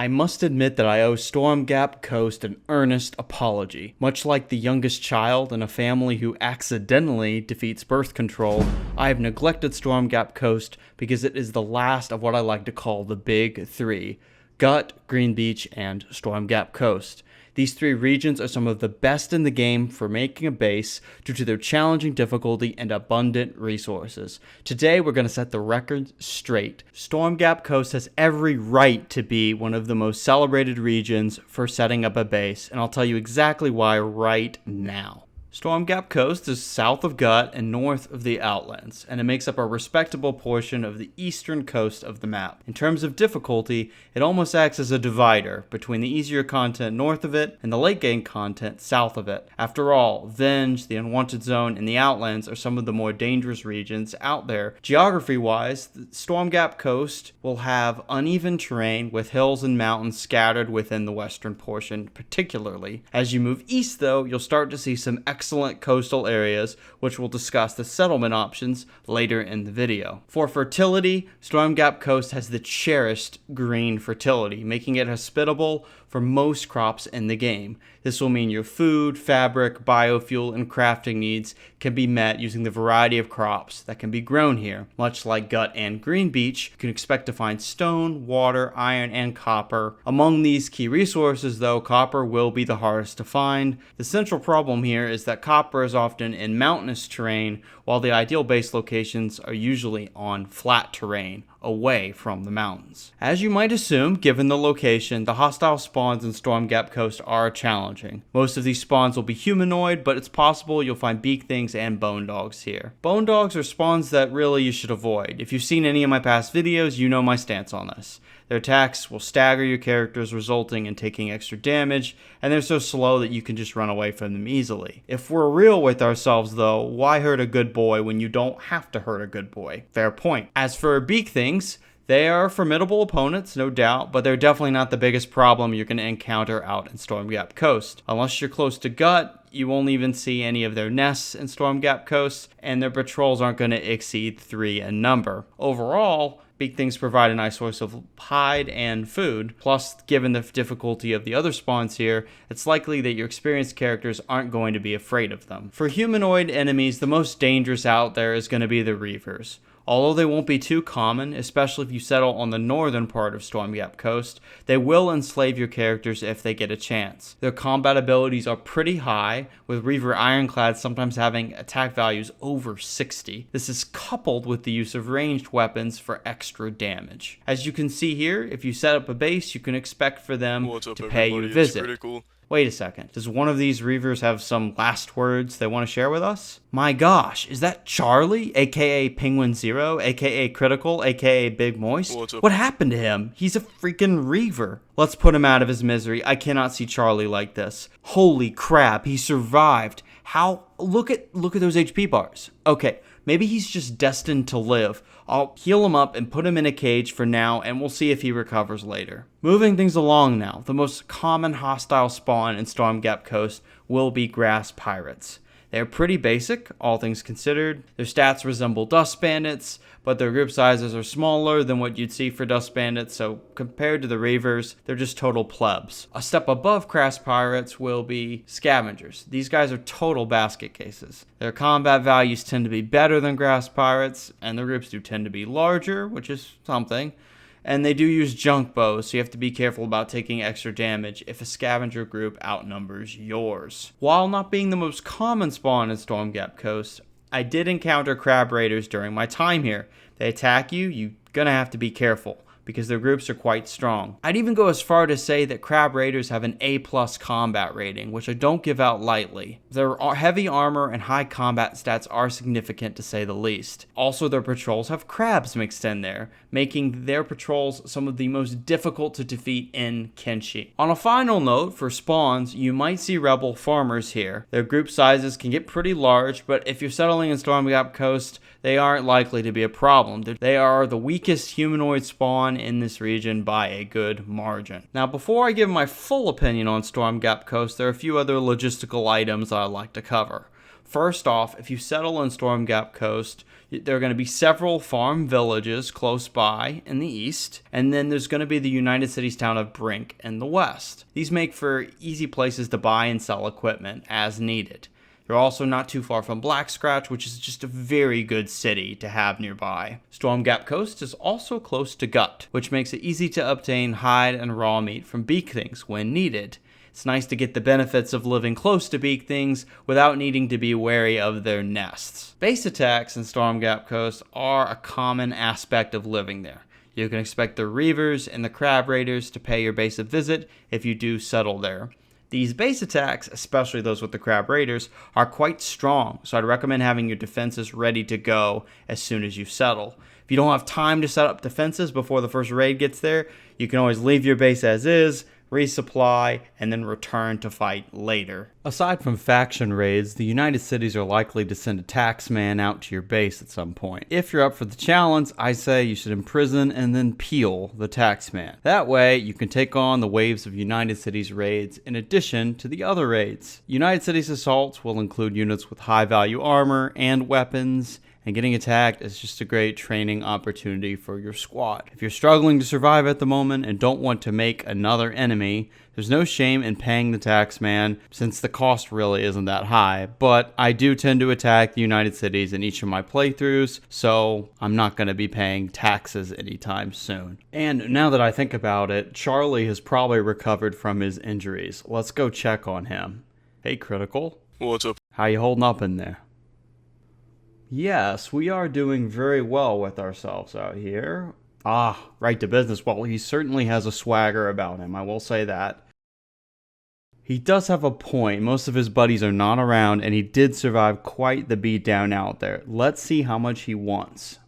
I must admit that I owe Stormgap Coast an earnest apology. Much like the youngest child in a family who accidentally defeats birth control, I have neglected Stormgap Coast because it is the last of what I like to call the Big Three: Gut, Green Beach, and Stormgap Coast. These three regions are some of the best in the game for making a base due to their challenging difficulty and abundant resources. Today we're going to set the record straight. Stormgap Coast has every right to be one of the most celebrated regions for setting up a base, and I'll tell you exactly why right now. Stormgap Coast is south of Gut and north of the Outlands, and it makes up a respectable portion of the eastern coast of the map. In terms of difficulty, it almost acts as a divider between the easier content north of it and the late game content south of it. After all, Venge, the Unwanted Zone, and the Outlands are some of the more dangerous regions out there. Geography-wise, the Stormgap Coast will have uneven terrain with hills and mountains scattered within the western portion particularly. As you move east though, you'll start to see some excellent coastal areas, which we'll discuss the settlement options later in the video. For fertility, Stormgap Coast has the cherished green fertility, making it hospitable for most crops in the game. This will mean your food, fabric, biofuel, and crafting needs can be met using the variety of crops that can be grown here. Much like Gut and Green Beach, you can expect to find stone, water, iron, and copper. Among these key resources though, copper will be the hardest to find. The central problem here is that copper is often in mountainous terrain, while the ideal base locations are usually on flat terrain, away from the mountains. As you might assume, given the location, the hostile spawns in Stormgap Coast are challenging. Most of these spawns will be humanoid, but it's possible you'll find beak things and bone dogs here. Bone dogs are spawns that really you should avoid. If you've seen any of my past videos, you know my stance on this. Their attacks will stagger your characters, resulting in taking extra damage, and they're so slow that you can just run away from them easily. If we're real with ourselves though, why hurt a good boy when you don't have to hurt a good boy? Fair point. As for beak things, they are formidable opponents, no doubt, but they're definitely not the biggest problem you're going to encounter out in Stormgap Coast. Unless you're close to Gut, you won't even see any of their nests in Stormgap Coast, and their patrols aren't going to exceed 3 in number. Overall, beak things provide a nice source of hide and food. Plus, given the difficulty of the other spawns here, it's likely that your experienced characters aren't going to be afraid of them. For humanoid enemies, the most dangerous out there is going to be the Reavers. Although they won't be too common, especially if you settle on the northern part of Stormgap Coast, they will enslave your characters if they get a chance. Their combat abilities are pretty high, with Reaver Ironclads sometimes having attack values over 60. This is coupled with the use of ranged weapons for extra damage. As you can see here, if you set up a base, you can expect for them to pay you a visit. Wait a second, does one of these Reavers have some last words they want to share with us? My gosh, is that Charlie, aka Penguin Zero, aka Critical, aka Big Moist? What happened to him? He's a freaking Reaver. Let's put him out of his misery. I cannot see Charlie like this. Holy crap, he survived. How? Look at those HP bars. Okay, maybe he's just destined to live. I'll heal him up and put him in a cage for now, and we'll see if he recovers later. Moving things along now, the most common hostile spawn in Stormgap Coast will be grass pirates. They're pretty basic, all things considered. Their stats resemble dust bandits, but their group sizes are smaller than what you'd see for dust bandits, so compared to the Reavers, they're just total plebs. A step above grass pirates will be scavengers. These guys are total basket cases. Their combat values tend to be better than grass pirates, and their groups do tend to be larger, which is something. And they do use junk bows, so you have to be careful about taking extra damage if a scavenger group outnumbers yours. While not being the most common spawn in Stormgap Coast, I did encounter crab raiders during my time here. They attack you, you're gonna have to be careful, because their groups are quite strong. I'd even go as far to say that crab raiders have an A+ combat rating, which I don't give out lightly. Their heavy armor and high combat stats are significant to say the least. Also, their patrols have crabs mixed in there, making their patrols some of the most difficult to defeat in Kenshi. On a final note, for spawns, you might see rebel farmers here. Their group sizes can get pretty large, but if you're settling in Stormgap Coast, they aren't likely to be a problem. They are the weakest humanoid spawn in this region by a good margin. Now, before I give my full opinion on Stormgap Coast, there are a few other logistical items I'd like to cover. First off, if you settle in Stormgap Coast, there are going to be several farm villages close by in the east, and then there's going to be the United Cities town of Brink in the west. These make for easy places to buy and sell equipment as needed. You're also not too far from Black Scratch, which is just a very good city to have nearby. Stormgap Coast is also close to Gut, which makes it easy to obtain hide and raw meat from beak things when needed. It's nice to get the benefits of living close to beak things without needing to be wary of their nests. Base attacks in Stormgap Coast are a common aspect of living there. You can expect the Reavers and the Crab Raiders to pay your base a visit if you do settle there. These base attacks, especially those with the Crab Raiders, are quite strong, so I'd recommend having your defenses ready to go as soon as you settle. If you don't have time to set up defenses before the first raid gets there, you can always leave your base as is, resupply, and then return to fight later. Aside from faction raids, the United Cities are likely to send a taxman out to your base at some point. If you're up for the challenge, I say you should imprison and then peel the taxman. That way, you can take on the waves of United Cities raids in addition to the other raids. United Cities assaults will include units with high value armor and weapons, and getting attacked is just a great training opportunity for your squad. If you're struggling to survive at the moment and don't want to make another enemy, there's no shame in paying the taxman since the cost really isn't that high, but I do tend to attack the United Cities in each of my playthroughs, so I'm not going to be paying taxes anytime soon. And now that I think about it, Charlie has probably recovered from his injuries. Let's go check on him. Hey, Critical. What's up? How you holding up in there? Yes, we are doing very well with ourselves out here. Right to business. Well, he certainly has a swagger about him, I will say that. He does have a point. Most of his buddies are not around, and he did survive quite the beatdown out there. Let's see how much he wants.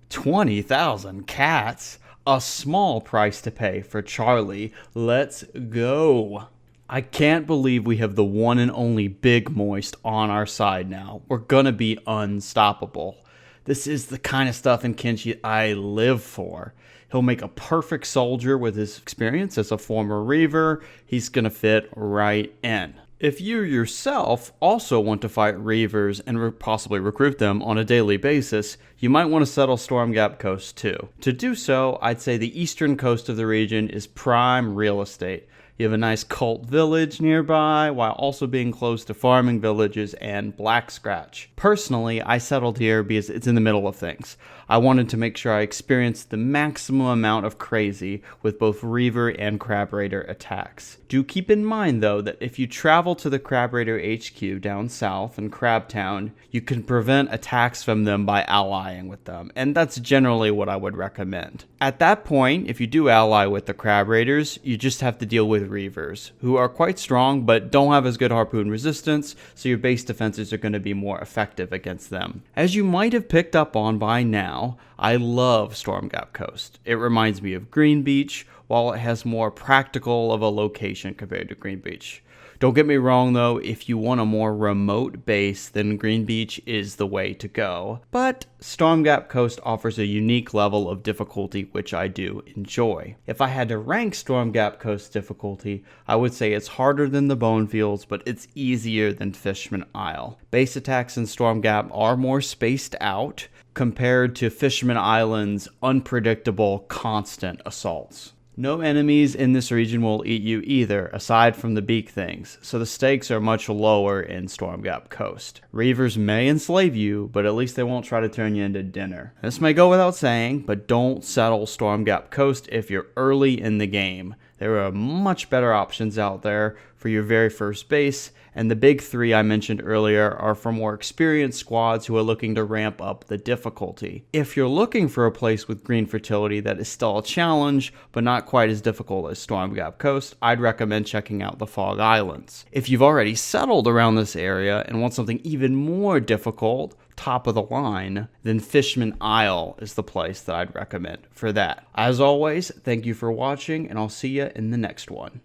20,000 cats? A small price to pay for Charlie. Let's go. I can't believe we have the one and only Big Moist on our side now. We're gonna be unstoppable. This is the kind of stuff in Kenshi I live for. He'll make a perfect soldier with his experience as a former Reaver. He's gonna fit right in. If you yourself also want to fight Reavers and possibly recruit them on a daily basis, you might want to settle Stormgap Coast too. To do so, I'd say the eastern coast of the region is prime real estate. You have a nice cult village nearby, while also being close to farming villages and Black Scratch. Personally, I settled here because it's in the middle of things. I wanted to make sure I experienced the maximum amount of crazy with both Reaver and Crab Raider attacks. Do keep in mind though that if you travel to the Crab Raider HQ down south in Crabtown, you can prevent attacks from them by allying with them, and that's generally what I would recommend. At that point, if you do ally with the Crab Raiders, you just have to deal with Reavers, who are quite strong but don't have as good harpoon resistance, so your base defenses are going to be more effective against them. As you might have picked up on by now, I love Stormgap Coast. It reminds me of Green Beach, while it has more practical of a location compared to Green Beach. Don't get me wrong though, if you want a more remote base, then Green Beach is the way to go. But Stormgap Coast offers a unique level of difficulty which I do enjoy. If I had to rank Stormgap Coast's difficulty, I would say it's harder than the Bonefields, but it's easier than Fishman Isle. Base attacks in Stormgap are more spaced out compared to Fishman Island's unpredictable, constant assaults. No enemies in this region will eat you either, aside from the beak things, so the stakes are much lower in Stormgap Coast. Reavers may enslave you, but at least they won't try to turn you into dinner. This may go without saying, but don't settle Stormgap Coast if you're early in the game. There are much better options out there for your very first base, and the big three I mentioned earlier are for more experienced squads who are looking to ramp up the difficulty. If you're looking for a place with green fertility that is still a challenge, but not quite as difficult as Stormgap Coast, I'd recommend checking out the Fog Islands. If you've already settled around this area and want something even more difficult, top of the line, then Fishman Isle is the place that I'd recommend for that. As always, thank you for watching, and I'll see you in the next one.